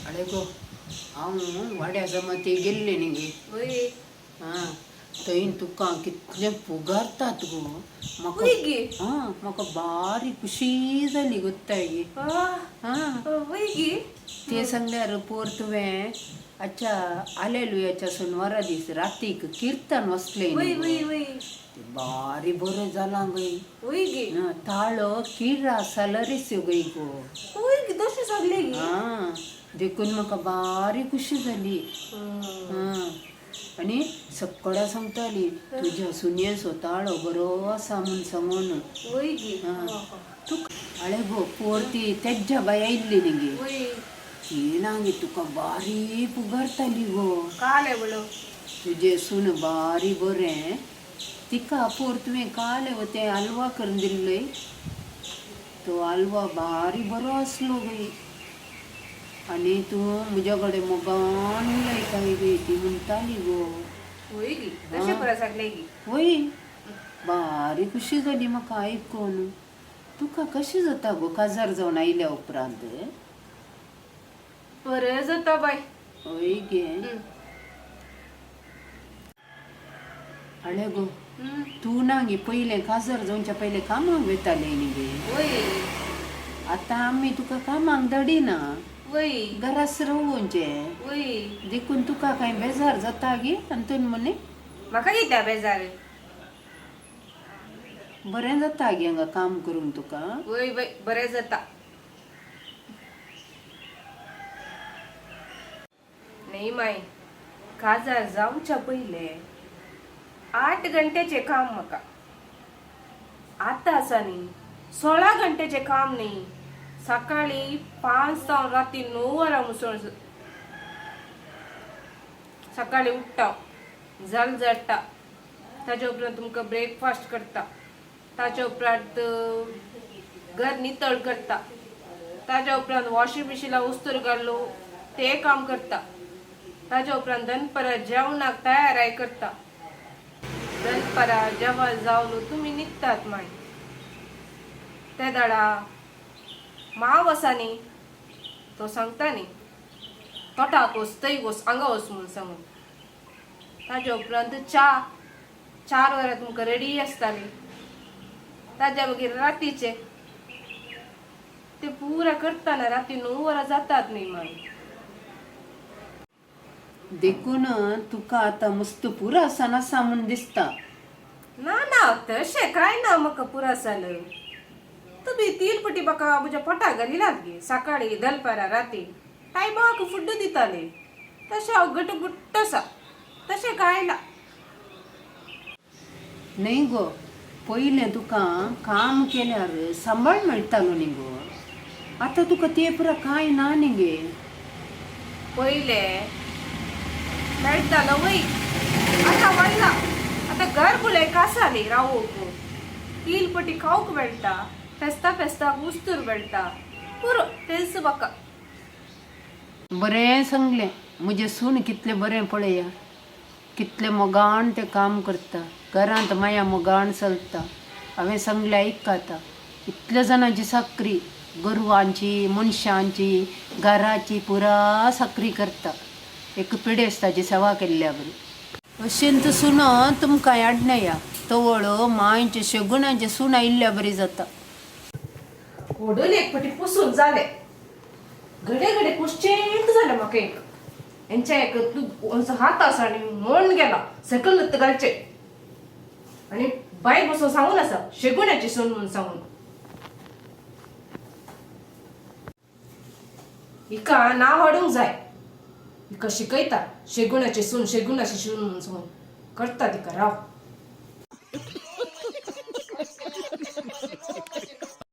अरे गो हांव वाड्या जमाती गेल्ले न्ही गे. वय हां थंय तुका कितले पुगारतात गो. म्हाका वय गे म्हाका बारी खुशी जाली गोत्ताय गे. हां वय गे ते सांगल्यार पोर तुवें अच्छा हालेलुयाच्या सोनवारा दीस रातीक किर्तन वसलें वय न्ही वय गो. वय ते बारी बरें जालां गय. वय गे ताळो किरा सालरिस्यो गय गो. वय गे तशें सांगले गे. हां देखून म्हाका बारी खुशी जाली. हां आनी सक्कळा सांगताली तुज्या सुनयेचो ताळो बरो आसा म्हूण सांगून. वय गे तू आळे गो पोर ती तेज्या बाय आयिल्ली न्ही गे. वय ती ना गे तुका बारी पुगारताली गो. काले बळो तुजे सून बारी बरें. तिका पोर तुवें काल तें हलवा करून दिल्लय तो हलवा बारी बरो आसलो गई. आनी तूं म्हज्या कडेन मोगान उलयताय गे ती म्हणटाली गो. वय गे तशें बरें सांगले गे. वय बारी खुशी जाली म्हाका आयकून. तुका कशें जाता गो काजार जावन आयल्या उपरांत. बरें जाता बाय. वय गे आळे गो तू ना गे पयलें काजार जावच्या पयलें कामाक वयतालें न्ही गे. वय आतां आमी तुका कामाक धाडिना वय घराच रावोवचें. वय देखून तुका कांय बेजार जाता गे अंतून म्हणे. म्हाका कित्या बेजार. बरें जाता गे हांगा काम करूंक तुका. वय वय बरें जाता. नाही माय काजार जावच्या पयले 8 घंटेचे काम म्हाका. आतां आसा न्ही 16 घंटेचे काम न्ही. सकाळी 5 जावन राती 9 वरां मुसळ सकाळी उठ्ठा जल झडटा ताच्या उपरांत तुमकां ब्रेकफास्ट करता. ताच्या उपरांत घर नितळ करता. ताच्या उपरांत वॉशिंग मशीनला उस्तूर घालो ते काम करता. ताच्या उपरांत दनपरां जेवणाक तयाराय करता. दनपरां जेवण जावन तुमी निघतात माय. ते दाडा माव आसा न्ही तो सांगता न्ही तोटाक वच थंय वच हांगा वच म्हूण सांगून. ताच्या उपरांत च्या 4 वरां तुमकां रेडी आसताली. ताज्या मागीर रातीचे ते पुरा करतना राती 9 वरां जातात न्ही माय. देखून तुका आतां मस्त पुरासान आसा म्हूण दिसता. ना ना तशें कांय ना म्हाका पुरासान. तुमी 3 पटी म्हाका म्हज्या पोटाक घालिनात गे. सकाळी दनपरां राती टायमाक फूड दिताले. तशें हांव गटगुट्ट आसा तशें कांय ना. न्ही गो पयलें तुका काम केल्यार सांबाळ मेळटालो न्ही गो. आतां तुका ते पुरा कांय ना न्ही गे. पयले मेळटालो वय आतां वळना. आतां घर बुलायक आसा न्ही रावूंक. 3 पटी खावंक मेळटा. फेस्ता फेस्ताक उस्तूर मेळटा. पुरो तेच म्हाका. बरें सांगलें. म्हजें सून कितलें बरें पळया. कितलें मोगान तें काम करता. घरांत माया मोगान चलता. हांवें सांगलें आयकता. इतल्या जाणांची साकरी गोरवांची मनशांची घराची पुरा साकरी करता. एक पिडेस्ताची सेवा केल्ल्या बरी. अशेंत सून तुमकां आडनया तवळ मांयचे शेगुणाचे सून आयिल्ल्या बरी जाता. ओडून एक पटी पुसून जाले. घडे घडे पुसचेंच जालें म्हाका. एक हेंच्या एक हात आसा आनी म्हण गेला सकल लत्त घालचे. आनी बाय बसून सांगून आसा शेगुण्याची सून म्हूण सांगून. हिका नांव हाडूंक जाय. हिका शिकयता शेगुण्याची सून म्हूण सांगून करता तिका राव.